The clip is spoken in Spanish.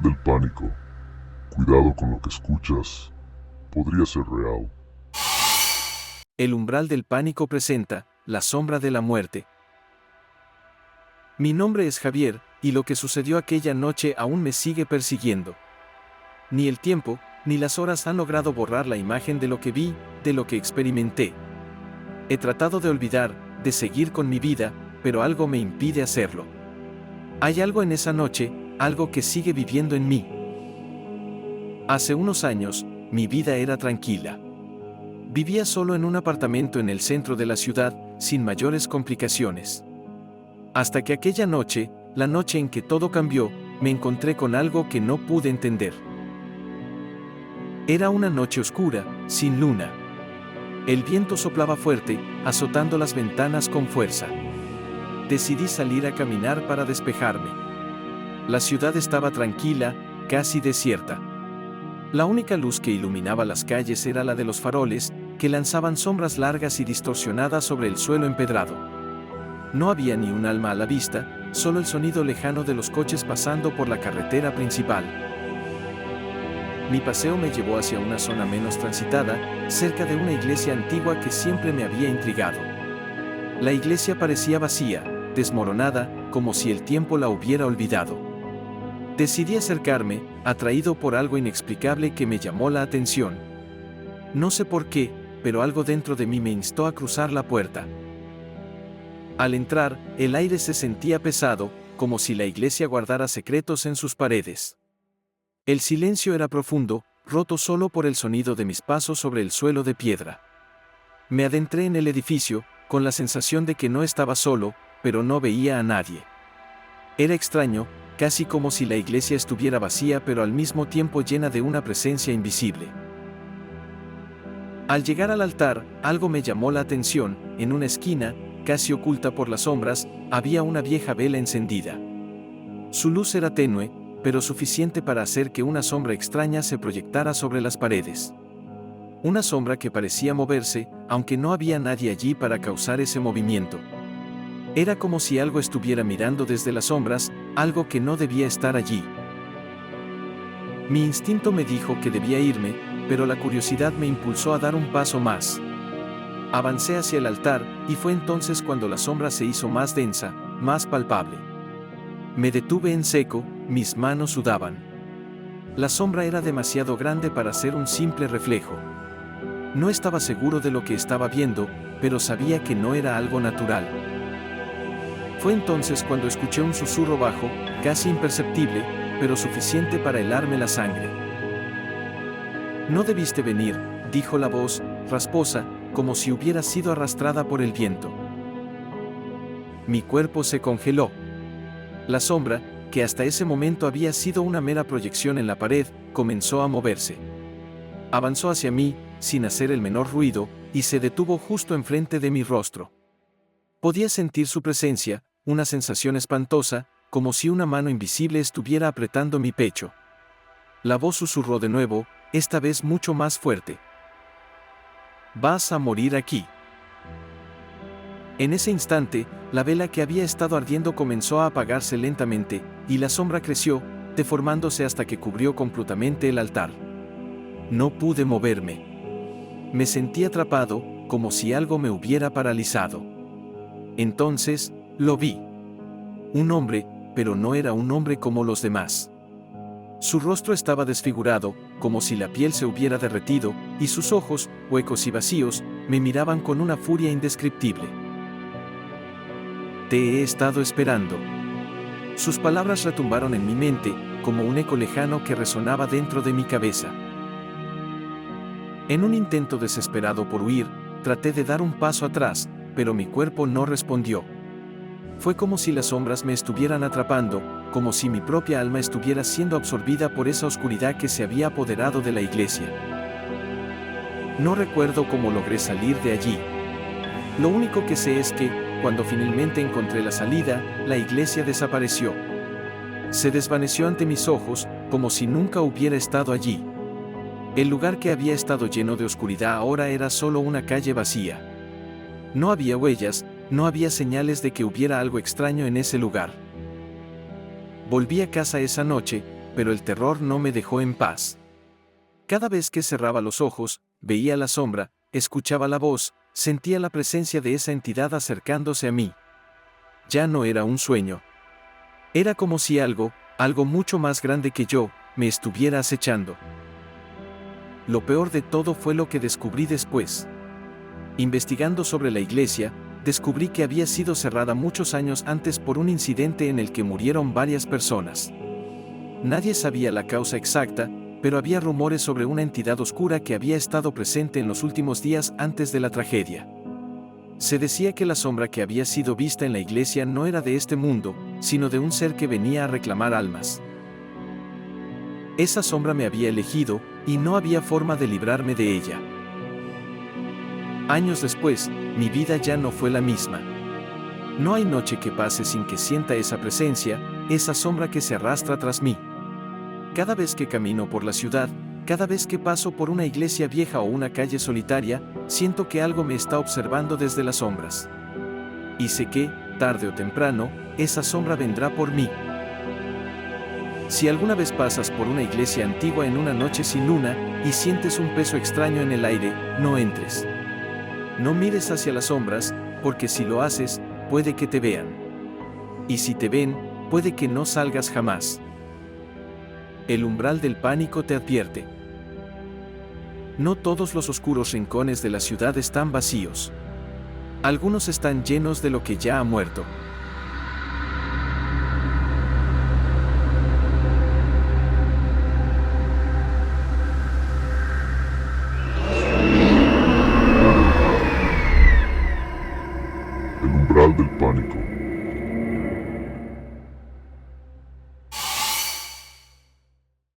del pánico. Cuidado con lo que escuchas. Podría ser real. El umbral del pánico presenta La sombra de la muerte. Mi nombre es Javier, y lo que sucedió aquella noche aún me sigue persiguiendo. Ni el tiempo, ni las horas han logrado borrar la imagen de lo que vi, de lo que experimenté. He tratado de olvidar, de seguir con mi vida, pero algo me impide hacerlo. Hay algo en esa noche, algo que sigue viviendo en mí. Hace unos años, mi vida era tranquila. Vivía solo en un apartamento en el centro de la ciudad, sin mayores complicaciones. Hasta que aquella noche, la noche en que todo cambió, me encontré con algo que no pude entender. Era una noche oscura, sin luna. El viento soplaba fuerte, azotando las ventanas con fuerza. Decidí salir a caminar para despejarme. La ciudad estaba tranquila, casi desierta. La única luz que iluminaba las calles era la de los faroles, que lanzaban sombras largas y distorsionadas sobre el suelo empedrado. No había ni un alma a la vista, solo el sonido lejano de los coches pasando por la carretera principal. Mi paseo me llevó hacia una zona menos transitada, cerca de una iglesia antigua que siempre me había intrigado. La iglesia parecía vacía, desmoronada, como si el tiempo la hubiera olvidado. Decidí acercarme, atraído por algo inexplicable que me llamó la atención. No sé por qué, pero algo dentro de mí me instó a cruzar la puerta. Al entrar, el aire se sentía pesado, como si la iglesia guardara secretos en sus paredes. El silencio era profundo, roto solo por el sonido de mis pasos sobre el suelo de piedra. Me adentré en el edificio, con la sensación de que no estaba solo, pero no veía a nadie. Era extraño, casi como si la iglesia estuviera vacía pero al mismo tiempo llena de una presencia invisible. Al llegar al altar, algo me llamó la atención. En una esquina, casi oculta por las sombras, había una vieja vela encendida. Su luz era tenue, pero suficiente para hacer que una sombra extraña se proyectara sobre las paredes. Una sombra que parecía moverse, aunque no había nadie allí para causar ese movimiento. Era como si algo estuviera mirando desde las sombras, algo que no debía estar allí. Mi instinto me dijo que debía irme, pero la curiosidad me impulsó a dar un paso más. Avancé hacia el altar, y fue entonces cuando la sombra se hizo más densa, más palpable. Me detuve en seco, mis manos sudaban. La sombra era demasiado grande para ser un simple reflejo. No estaba seguro de lo que estaba viendo, pero sabía que no era algo natural. Fue entonces cuando escuché un susurro bajo, casi imperceptible, pero suficiente para helarme la sangre. «No debiste venir», dijo la voz, rasposa, como si hubiera sido arrastrada por el viento. Mi cuerpo se congeló. La sombra, que hasta ese momento había sido una mera proyección en la pared, comenzó a moverse. Avanzó hacia mí, sin hacer el menor ruido, y se detuvo justo enfrente de mi rostro. Podía sentir su presencia, una sensación espantosa, como si una mano invisible estuviera apretando mi pecho. La voz susurró de nuevo, esta vez mucho más fuerte. «Vas a morir aquí». En ese instante, la vela que había estado ardiendo comenzó a apagarse lentamente, y la sombra creció, deformándose hasta que cubrió completamente el altar. No pude moverme. Me sentí atrapado, como si algo me hubiera paralizado. Entonces, lo vi. Un hombre, pero no era un hombre como los demás. Su rostro estaba desfigurado, como si la piel se hubiera derretido, y sus ojos, huecos y vacíos, me miraban con una furia indescriptible. «Te he estado esperando». Sus palabras retumbaron en mi mente, como un eco lejano que resonaba dentro de mi cabeza. En un intento desesperado por huir, traté de dar un paso atrás, pero mi cuerpo no respondió. Fue como si las sombras me estuvieran atrapando, como si mi propia alma estuviera siendo absorbida por esa oscuridad que se había apoderado de la iglesia. No recuerdo cómo logré salir de allí. Lo único que sé es que, cuando finalmente encontré la salida, la iglesia desapareció. Se desvaneció ante mis ojos, como si nunca hubiera estado allí. El lugar que había estado lleno de oscuridad ahora era solo una calle vacía. No había huellas, no había señales de que hubiera algo extraño en ese lugar. Volví a casa esa noche, pero el terror no me dejó en paz. Cada vez que cerraba los ojos, veía la sombra, escuchaba la voz, sentía la presencia de esa entidad acercándose a mí. Ya no era un sueño. Era como si algo mucho más grande que yo, me estuviera acechando. Lo peor de todo fue lo que descubrí después. Investigando sobre la iglesia, descubrí que había sido cerrada muchos años antes por un incidente en el que murieron varias personas. Nadie sabía la causa exacta, pero había rumores sobre una entidad oscura que había estado presente en los últimos días antes de la tragedia. Se decía que la sombra que había sido vista en la iglesia no era de este mundo, sino de un ser que venía a reclamar almas. Esa sombra me había elegido, y no había forma de librarme de ella. Años después, mi vida ya no fue la misma. No hay noche que pase sin que sienta esa presencia, esa sombra que se arrastra tras mí. Cada vez que camino por la ciudad, cada vez que paso por una iglesia vieja o una calle solitaria, siento que algo me está observando desde las sombras. Y sé que, tarde o temprano, esa sombra vendrá por mí. Si alguna vez pasas por una iglesia antigua en una noche sin luna, y sientes un peso extraño en el aire, no entres. No mires hacia las sombras, porque si lo haces, puede que te vean. Y si te ven, puede que no salgas jamás. El umbral del pánico te advierte. No todos los oscuros rincones de la ciudad están vacíos. Algunos están llenos de lo que ya ha muerto. El umbral del pánico.